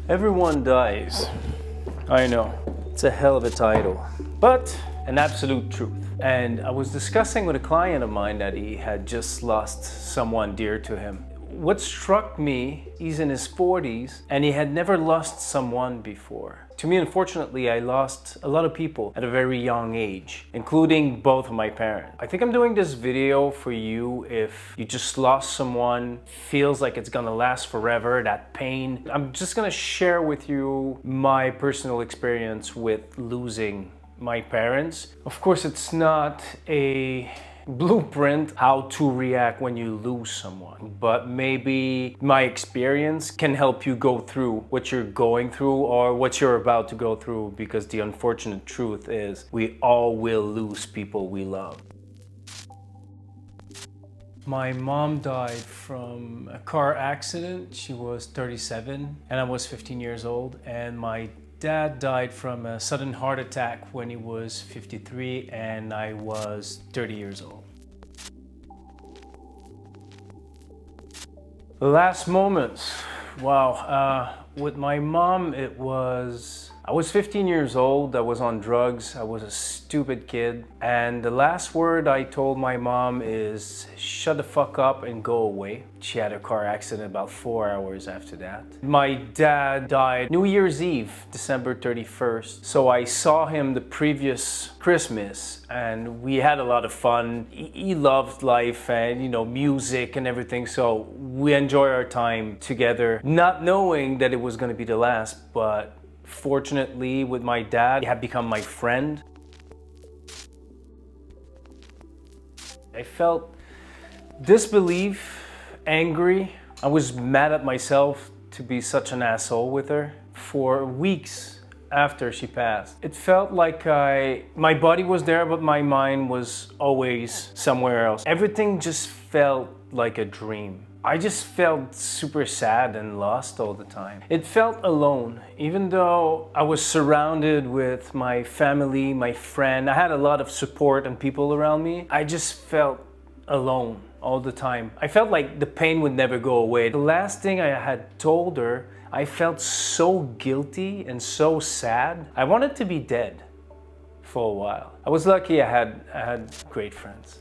Everyone dies. I know, it's a hell of a title, but an absolute truth. And I was discussing with a client of mine that he had just lost someone dear to him. What struck me, he's in his 40s and he had never lost someone before. To me, unfortunately, I lost a lot of people at a very young age, including both of my parents. I think I'm doing this video for you if you just lost someone, feels like it's gonna last forever, that pain. I'm just gonna share with you my personal experience with losing my parents. Of course, it's not a blueprint how to react when you lose someone, but maybe my experience can help you go through what you're going through or what you're about to go through, because the unfortunate truth is we all will lose people we love. My mom died from a car accident. She was 37 and I was 15 years old, and my dad died from a sudden heart attack when he was 53 and I was 30 years old. The last moments, wow, with my mom I was 15 years old, I was on drugs, I was a stupid kid, and the last word I told my mom is, shut the fuck up and go away. She had a car accident about 4 hours after that. My dad died New Year's Eve, December 31st, so I saw him the previous Christmas and we had a lot of fun. He loved life and, you know, music and everything, so we enjoyed our time together, not knowing that it was going to be the last, but fortunately, with my dad, he had become my friend. I felt disbelief, angry. I was mad at myself to be such an asshole with her for weeks after she passed. It felt like my body was there, but my mind was always somewhere else. Everything just felt like a dream. I just felt super sad and lost all the time. It felt alone, even though I was surrounded with my family, my friend. I had a lot of support and people around me. I just felt alone all the time. I felt like the pain would never go away. The last thing I had told her, I felt so guilty and so sad. I wanted to be dead for a while. I was lucky I had great friends.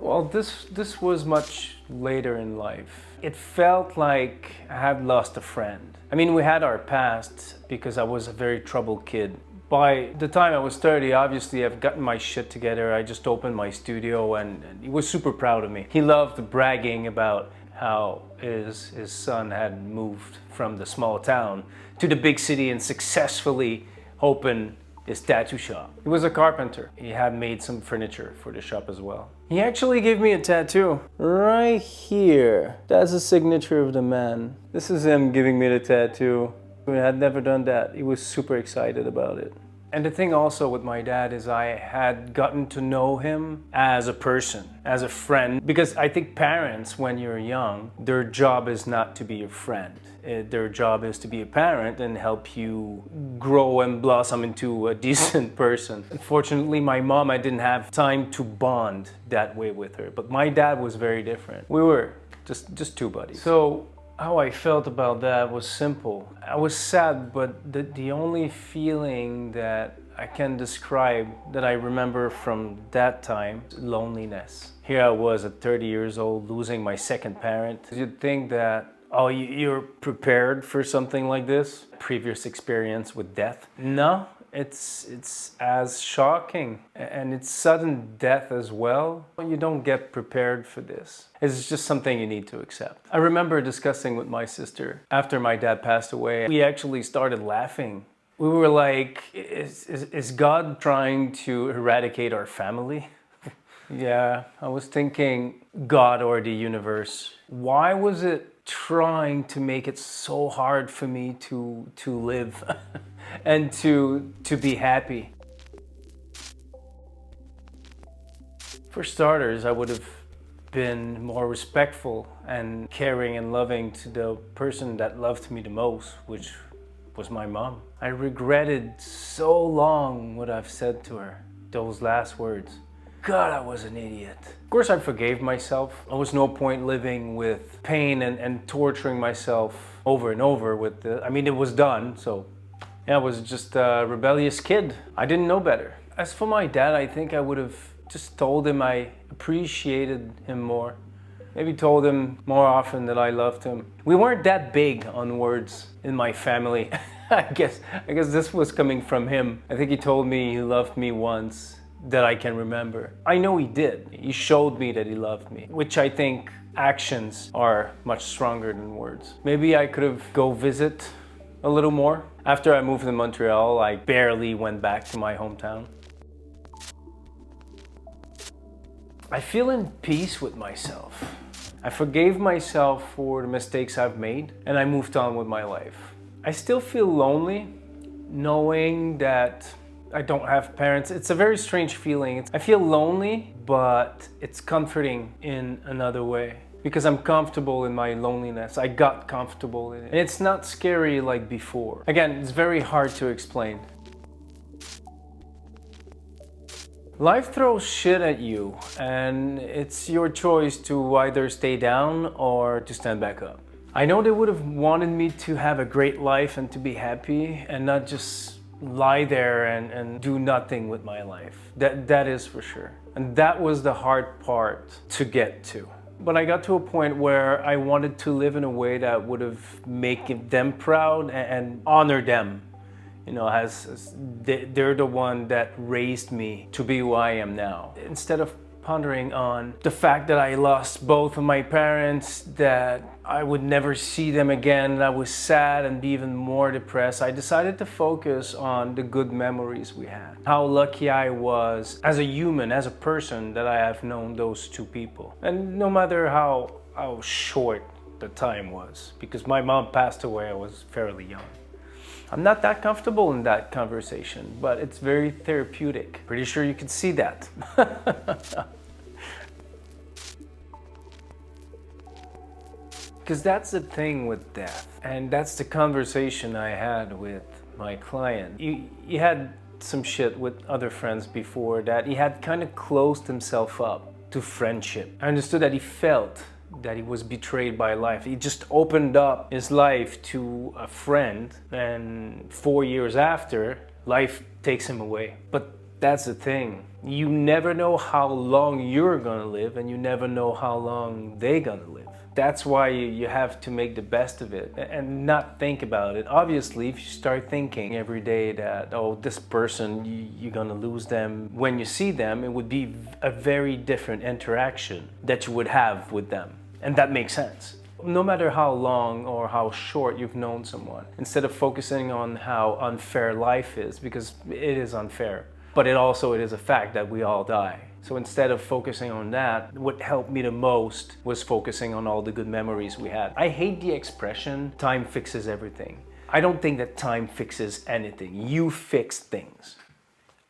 Well, this was much later in life. It felt like I had lost a friend. I mean, we had our past because I was a very troubled kid. By the time I was 30, obviously I've gotten my shit together. I just opened my studio and he was super proud of me. He loved bragging about how his son had moved from the small town to the big city and successfully opened his tattoo shop. He was a carpenter. He had made some furniture for the shop as well. He actually gave me a tattoo right here. That's the signature of the man. This is him giving me the tattoo. I had never done that. He was super excited about it. And the thing also with my dad is I had gotten to know him as a person, as a friend, because I think parents, when you're young, their job is not to be your friend. Their job is to be a parent and help you grow and blossom into a decent person. Unfortunately, my mom, I didn't have time to bond that way with her, but my dad was very different. We were just two buddies. So how I felt about that was simple. I was sad, but the only feeling that I can describe that I remember from that time, loneliness. Here I was at 30 years old, losing my second parent. You'd think that, oh, you're prepared for something like this? Previous experience with death? No, it's as shocking, and it's sudden death as well. You don't get prepared for this. It's just something you need to accept. I remember discussing with my sister after my dad passed away. We actually started laughing. We were like, is God trying to eradicate our family? Yeah, I was thinking, God or the universe, why was it trying to make it so hard for me to live and to be happy? For starters, I would have been more respectful and caring and loving to the person that loved me the most, which was my mom. I regretted so long what I've said to her, those last words. God, I was an idiot. Of course, I forgave myself. There was no point living with pain and torturing myself over and over with the, I mean, it was done, so yeah, I was just a rebellious kid. I didn't know better. As for my dad, I think I would have just told him I appreciated him more. Maybe told him more often that I loved him. We weren't that big on words in my family. I guess this was coming from him. I think he told me he loved me once that I can remember. I know he did. He showed me that he loved me, which I think actions are much stronger than words. Maybe I could have go visit a little more. After I moved to Montreal, I barely went back to my hometown. I feel in peace with myself. I forgave myself for the mistakes I've made, and I moved on with my life. I still feel lonely knowing that I don't have parents. It's a very strange feeling. I feel lonely, but it's comforting in another way because I'm comfortable in my loneliness. I got comfortable in it. And it's not scary like before. Again, it's very hard to explain. Life throws shit at you, and it's your choice to either stay down or to stand back up. I know they would have wanted me to have a great life and to be happy and not just lie there and do nothing with my life. That is for sure. And that was the hard part to get to. But I got to a point where I wanted to live in a way that would have made them proud and honor them. You know, they're the one that raised me to be who I am now. Instead of pondering on the fact that I lost both of my parents, that I would never see them again, I was sad and be even more depressed, I decided to focus on the good memories we had. How lucky I was as a human, as a person, that I have known those two people. And no matter how short the time was, because my mom passed away, I was fairly young. I'm not that comfortable in that conversation, but it's very therapeutic. Pretty sure you can see that. Because that's the thing with death, and that's the conversation I had with my client. He had some shit with other friends before that. He had kind of closed himself up to friendship. I understood that he felt that he was betrayed by life. He just opened up his life to a friend, and 4 years after, life takes him away. But that's the thing. You never know how long you're gonna live, and you never know how long they're gonna live. That's why you have to make the best of it and not think about it. Obviously, if you start thinking every day that, oh, this person, you're gonna lose them when you see them, it would be a very different interaction that you would have with them. And that makes sense. No matter how long or how short you've known someone, instead of focusing on how unfair life is, because it is unfair, but it is a fact that we all die. So instead of focusing on that, what helped me the most was focusing on all the good memories we had. I hate the expression, time fixes everything. I don't think that time fixes anything. You fix things.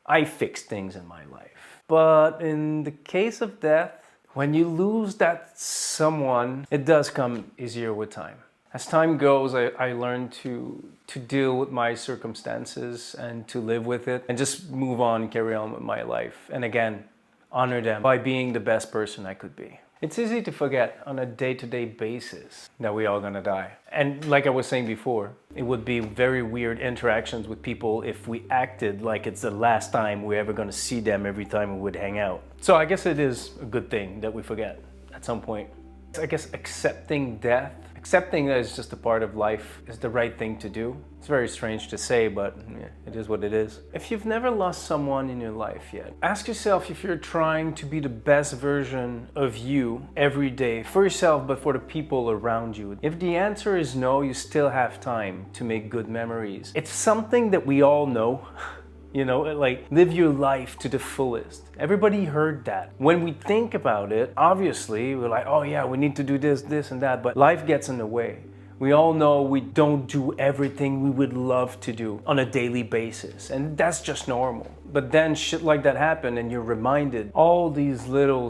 I fix things in my life. But in the case of death, when you lose that someone, it does come easier with time. As time goes, I learned to deal with my circumstances and to live with it and just move on, carry on with my life. And again, honor them by being the best person I could be. It's easy to forget on a day-to-day basis that we're all gonna die. And like I was saying before, it would be very weird interactions with people if we acted like it's the last time we're ever gonna see them every time we would hang out. So I guess it is a good thing that we forget at some point. I guess accepting death, accepting that it's just a part of life is the right thing to do. It's very strange to say, but yeah, it is what it is. If you've never lost someone in your life yet, ask yourself if you're trying to be the best version of you every day, for yourself, but for the people around you. If the answer is no, you still have time to make good memories. It's something that we all know. You know, like, live your life to the fullest. Everybody heard that. When we think about it, obviously, we're like, oh yeah, we need to do this, this, and that, but life gets in the way. We all know we don't do everything we would love to do on a daily basis, and that's just normal. But then shit like that happen, and you're reminded all these little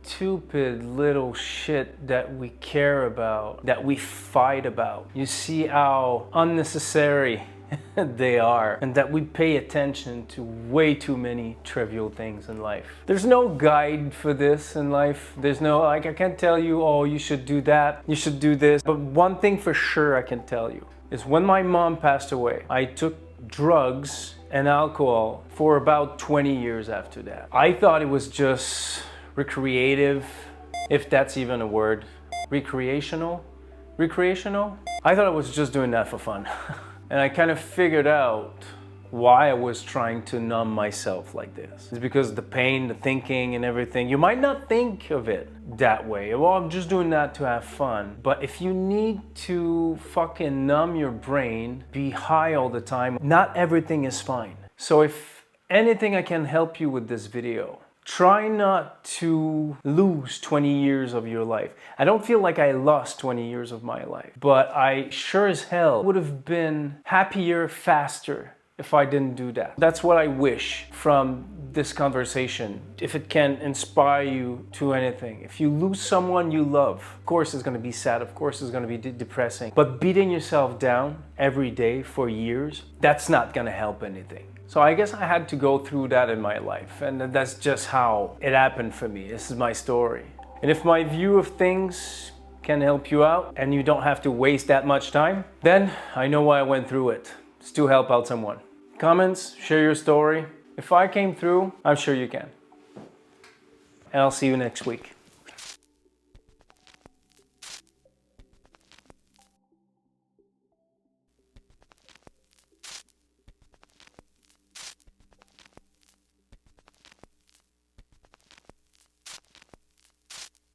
stupid little shit that we care about, that we fight about. You see how unnecessary they are, and that we pay attention to way too many trivial things in life. There's no guide for this in life. There's no, like, I can't tell you, oh, you should do that, you should do this. But one thing for sure I can tell you is when my mom passed away, I took drugs and alcohol for about 20 years after that. I thought it was just recreative, if that's even a word. Recreational? I thought I was just doing that for fun. And I kind of figured out why I was trying to numb myself like this. It's because the pain, the thinking and everything, you might not think of it that way. Well, I'm just doing that to have fun. But if you need to fucking numb your brain, be high all the time, not everything is fine. So if anything I can help you with this video, try not to lose 20 years of your life. I don't feel like I lost 20 years of my life, but I sure as hell would have been happier faster if I didn't do that. That's what I wish from this conversation. If it can inspire you to anything. If you lose someone you love, of course it's gonna be sad, of course it's gonna be depressing, but beating yourself down every day for years, that's not gonna help anything. So I guess I had to go through that in my life, and that's just how it happened for me. This is my story. And if my view of things can help you out and you don't have to waste that much time, then I know why I went through it. It's to help out someone. Comments, share your story. If I came through, I'm sure you can. And I'll see you next week.